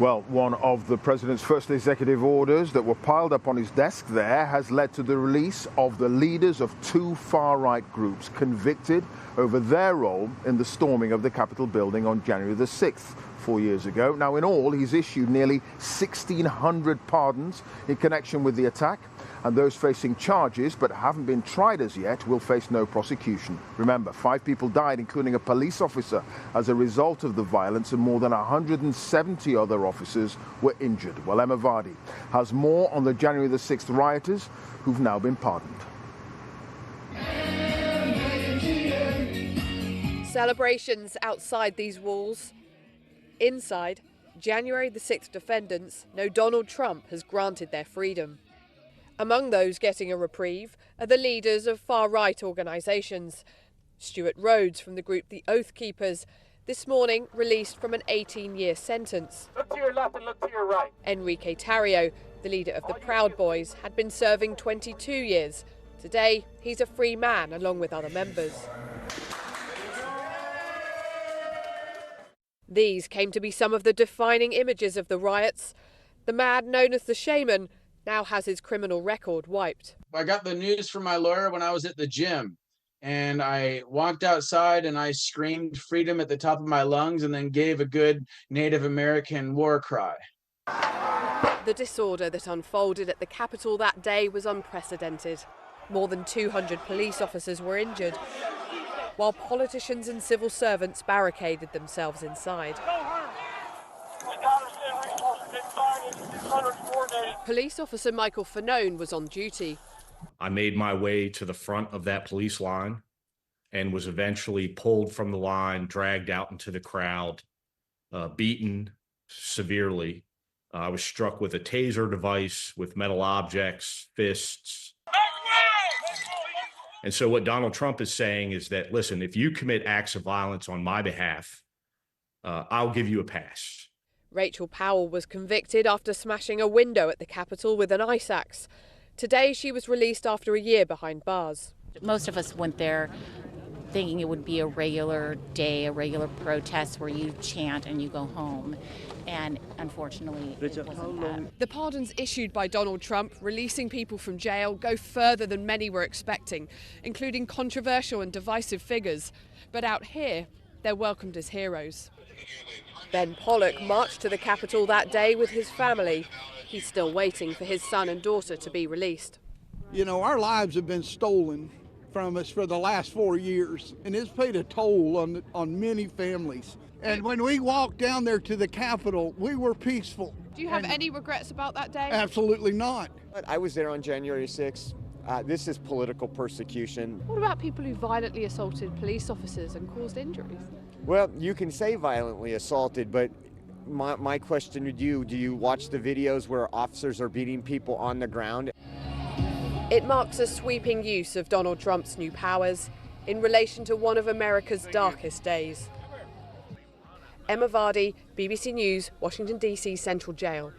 Well, one of the president's first executive orders that were piled up on his desk there has led to the release of the leaders of two far-right groups convicted over their role in the storming of the Capitol building on January the 6th, 4 years ago. Now, in all, he's issued nearly 1,600 pardons in connection with the attack, and those facing charges but haven't been tried as yet will face no prosecution. Remember, 5 people died, including a police officer, as a result of the violence, and more than 170 other officers were injured. Well, Emma Vardy has more on the January the 6th rioters who've now been pardoned. Celebrations outside these walls. Inside, January the 6th defendants know Donald Trump has granted their freedom. Among those getting a reprieve are the leaders of far-right organisations. Stuart Rhodes from the group The Oath Keepers, this morning released from an 18-year sentence. Look to your left and look to your right. Enrique Tarrio, the leader of the Proud Boys, had been serving 22 years. Today, he's a free man along with other members. These came to be some of the defining images of the riots. The man known as the Shaman now has his criminal record wiped. I got the news from my lawyer when I was at the gym, and I walked outside and I screamed freedom at the top of my lungs and then gave a good Native American war cry. The disorder that unfolded at the Capitol that day was unprecedented. More than 200 police officers were injured, while politicians and civil servants barricaded themselves inside. Police officer Michael Fanone was on duty. I made my way to the front of that police line and was eventually pulled from the line, dragged out into the crowd, beaten severely. I was struck with a taser device, with metal objects, fists. And so what Donald Trump is saying is that, listen, if you commit acts of violence on my behalf, I'll give you a pass. Rachel Powell was convicted after smashing a window at the Capitol with an ice axe. Today, she was released after a year behind bars. Most of us went there thinking it would be a regular day, a regular protest where you chant and you go home. And unfortunately, it wasn't that. The pardons issued by Donald Trump, releasing people from jail, go further than many were expecting, including controversial and divisive figures. But out here, they're welcomed as heroes. Ben Pollock marched to the Capitol that day with his family. He's still waiting for his son and daughter to be released. You know, our lives have been stolen from us for the last 4 years, and it's paid a toll on many families. And when we walked down there to the Capitol, we were peaceful. Do you have any regrets about that day? Absolutely not. I was there on January 6th. This is political persecution. What about people who violently assaulted police officers and caused injuries? Well, you can say violently assaulted, but my question to you, do you watch the videos where officers are beating people on the ground? It marks a sweeping use of Donald Trump's new powers in relation to one of America's darkest days. Emma Vardy, BBC News, Washington, D.C. Central Jail.